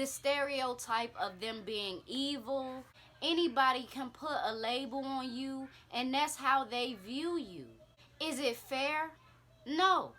the stereotype of them being evil. Anybody can put a label on you, and that's how they view you. Is it fair? No.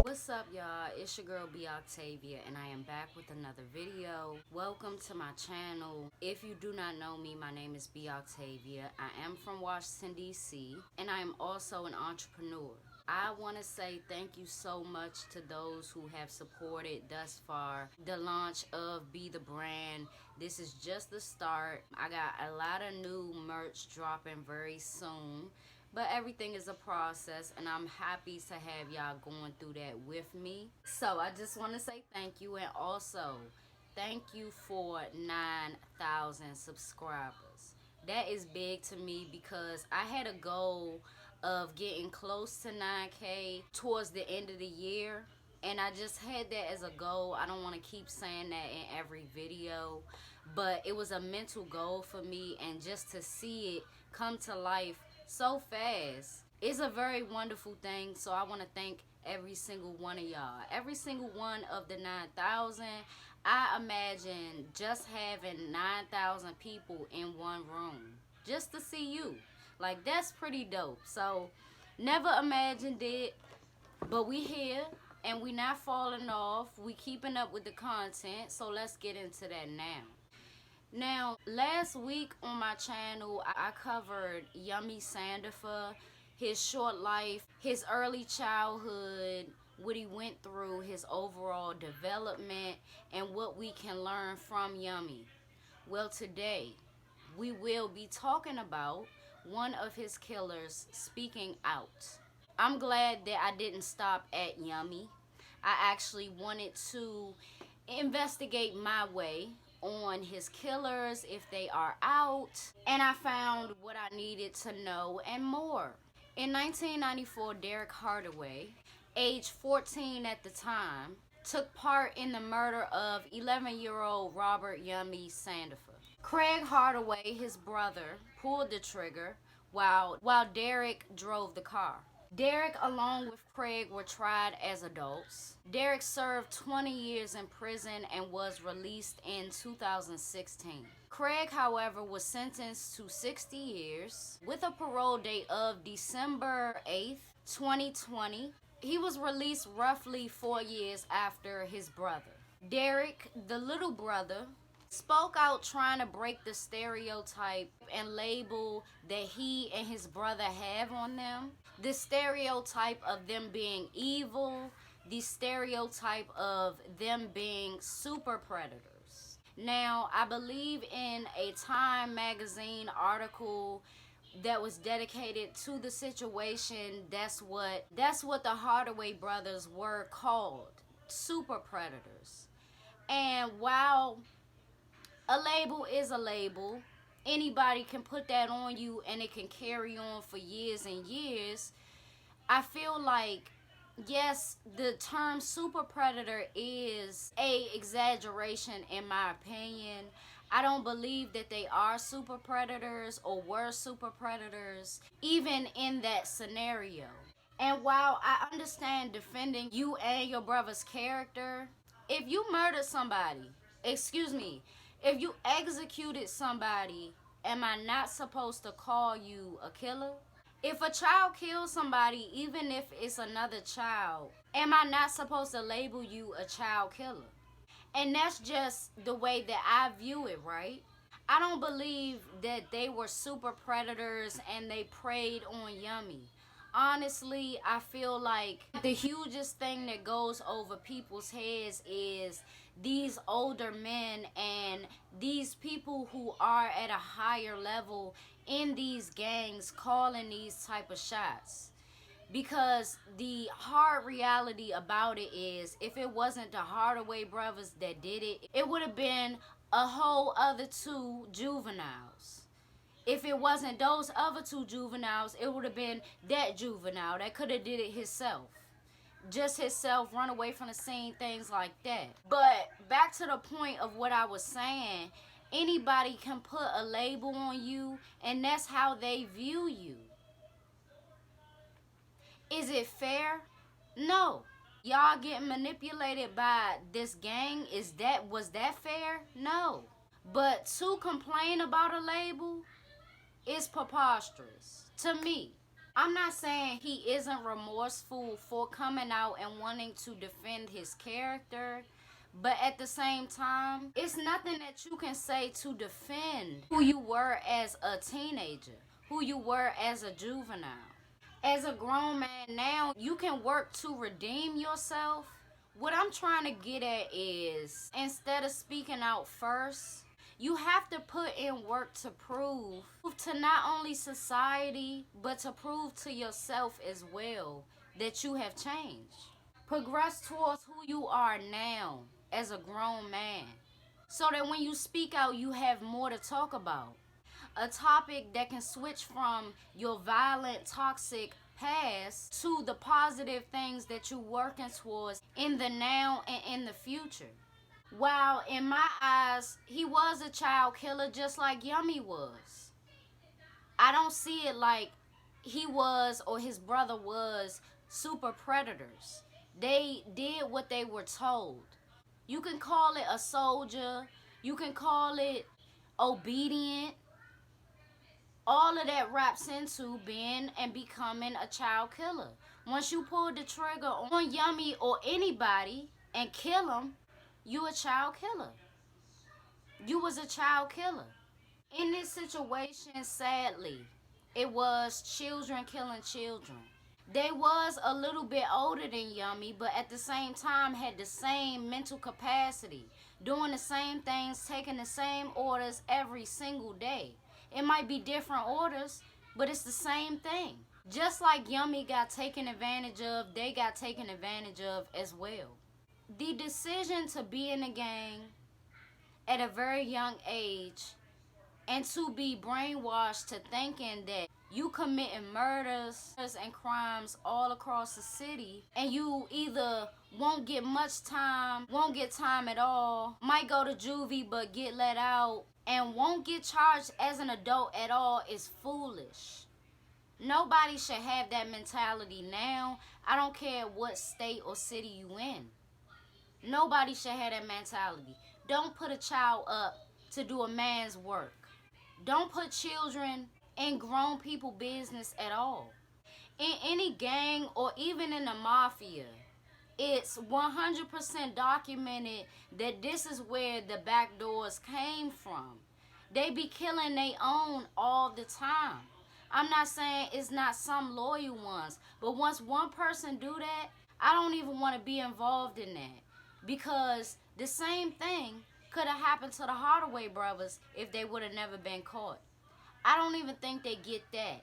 What's up, y'all? It's your girl B Octavia, and I am back with another video. Welcome to my channel. If you do not know me, my name is B Octavia. I am from Washington, D.C., and I am also an entrepreneur. I want to say thank you so much to those who have supported thus far the launch of Be The Brand. This is just the start. I got a lot of new merch dropping very soon. But everything is a process, and I'm happy to have y'all going through that with me. So I just want to say thank you, and also thank you for 9,000 subscribers. That is big to me because I had a goal of getting close to 9K towards the end of the year. And I just had that as a goal. I don't want to keep saying that in every video, but it was a mental goal for me, and just to see it come to life so fast, it's a very wonderful thing. So I want to thank every single one of y'all, every single one of the 9,000. I imagine just having 9,000 people in one room just to see you, like, that's pretty dope. So never imagined it, but we here and we not falling off. We keeping up with the content, so let's get into that now. Now, last week on my channel, I covered Yummy Sandifer, his short life, his early childhood, what he went through, his overall development, and what we can learn from Yummy. Well, today, we will be talking about one of his killers speaking out. I'm glad that I didn't stop at Yummy. I actually wanted to investigate my way on his killers, if they are out, and I found what I needed to know and more. In 1994, Derrick Hardaway, age 14 at the time, took part in the murder of 11-year-old Robert Yummy Sandifer. Craig Hardaway, his brother, pulled the trigger while Derrick drove the car. Derrick, along with Craig, were tried as adults. Derrick served 20 years in prison and was released in 2016. Craig, however, was sentenced to 60 years with a parole date of December 8th, 2020. He was released roughly 4 years after his brother. Derrick, the little brother, spoke out trying to break the stereotype and label that he and his brother have on them. The stereotype of them being evil, the stereotype of them being super predators. Now, I believe in a Time magazine article that was dedicated to the situation, that's what the Hardaway brothers were called, super predators. And while a label is a label, anybody can put that on you and it can carry on for years and years. I feel like, yes, the term super predator is a exaggeration in my opinion. I don't believe that they are super predators or were super predators, even in that scenario. And while I understand defending you and your brother's character, if you murdered somebody, if you executed somebody, am I not supposed to call you a killer? If a child kills somebody, even if it's another child, am I not supposed to label you a child killer? And that's just the way that I view it, right? I don't believe that they were super predators and they preyed on Yummy. Honestly, I feel like the hugest thing that goes over people's heads is these older men and these people who are at a higher level in these gangs calling these type of shots. Because the hard reality about it is, if it wasn't the Hardaway brothers that did it, it would have been a whole other two juveniles. If it wasn't those other two juveniles, it would have been that juvenile that could have did it himself. Just himself, run away from the scene, things like that. But back to the point of what I was saying, anybody can put a label on you, and that's how they view you. Is it fair? No. Y'all getting manipulated by this gang, was that fair? No. But to complain about a label is preposterous to me. I'm not saying he isn't remorseful for coming out and wanting to defend his character, but at the same time, it's nothing that you can say to defend who you were as a teenager, who you were as a juvenile. As a grown man now, you can work to redeem yourself. What I'm trying to get at is, instead of speaking out first, you have to put in work to prove to not only society, but to prove to yourself as well that you have changed. Progress towards who you are now as a grown man, so that when you speak out, you have more to talk about. A topic that can switch from your violent, toxic past to the positive things that you're working towards in the now and in the future. While in my eyes, he was a child killer just like Yummy was. I don't see it like he was or his brother was super predators. They did what they were told. You can call it a soldier, you can call it obedient. All of that wraps into being and becoming a child killer. Once you pull the trigger on Yummy or anybody and kill him, you a child killer. You was a child killer. In this situation, sadly, it was children killing children. They was a little bit older than Yummy, but at the same time had the same mental capacity, doing the same things, taking the same orders every single day. It might be different orders, but it's the same thing. Just like Yummy got taken advantage of, they got taken advantage of as well. The decision to be in a gang at a very young age and to be brainwashed to thinking that you committing murders and crimes all across the city and you either won't get much time, won't get time at all, might go to juvie but get let out, and won't get charged as an adult at all is foolish. Nobody should have that mentality now. I don't care what state or city you in. Nobody should have that mentality. Don't put a child up to do a man's work. Don't put children in grown people business at all. In any gang or even in the mafia, it's 100% documented that this is where the back doors came from. They be killing their own all the time. I'm not saying it's not some loyal ones, but once one person do that, I don't even want to be involved in that, because the same thing could have happened to the Hardaway brothers if they would have never been caught. I don't even think they get that.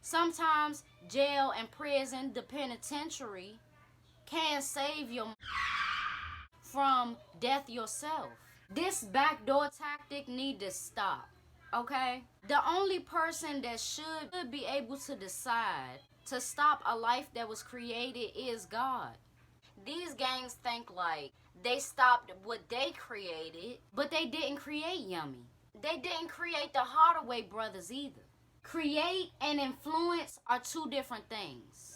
Sometimes jail and prison, the penitentiary, can save you from death yourself. This backdoor tactic need to stop, okay? The only person that should be able to decide to stop a life that was created is God. These gangs think like they stopped what they created, but they didn't create Yummy. They didn't create the Hardaway brothers either. Create and influence are two different things.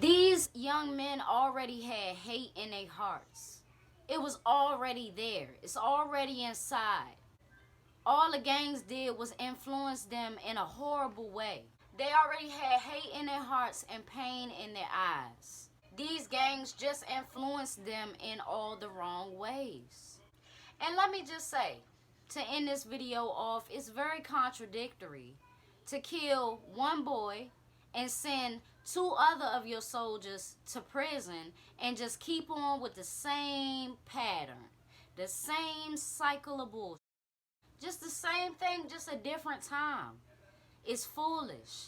These young men already had hate in their hearts. It was already there. It's already inside. All the gangs did was influence them in a horrible way. They already had hate in their hearts and pain in their eyes. These gangs just influenced them in all the wrong ways. And let me just say, to end this video off, it's very contradictory to kill one boy and send two other of your soldiers to prison and just keep on with the same pattern, the same cycle of bullshit. Just the same thing, just a different time. It's foolish.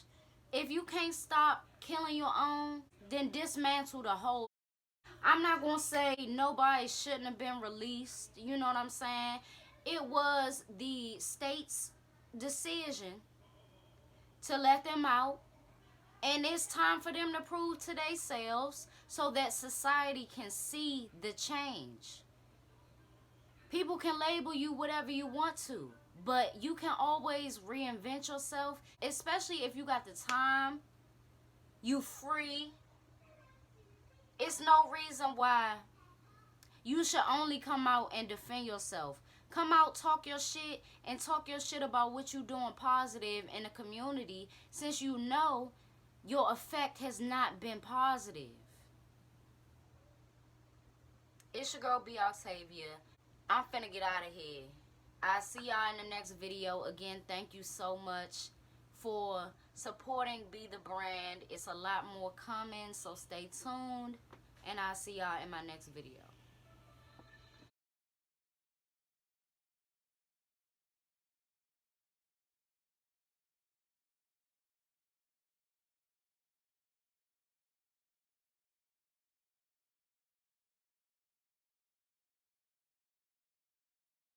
If you can't stop killing your own, then dismantle the whole. I'm not going to say nobody shouldn't have been released. You know what I'm saying? It was the state's decision to let them out. And it's time for them to prove to themselves so that society can see the change. People can label you whatever you want to, but you can always reinvent yourself, especially if you got the time, you free, It's no reason why you should only come out and defend yourself. Come out, talk your shit, and talk your shit about what you doing positive in the community, since you know your effect has not been positive. It's your girl, B. Octavia. I'm finna get out of here. I'll see y'all in the next video. Again, thank you so much for supporting Be the Brand. It's a lot more coming, so stay tuned. And I'll see y'all in my next video.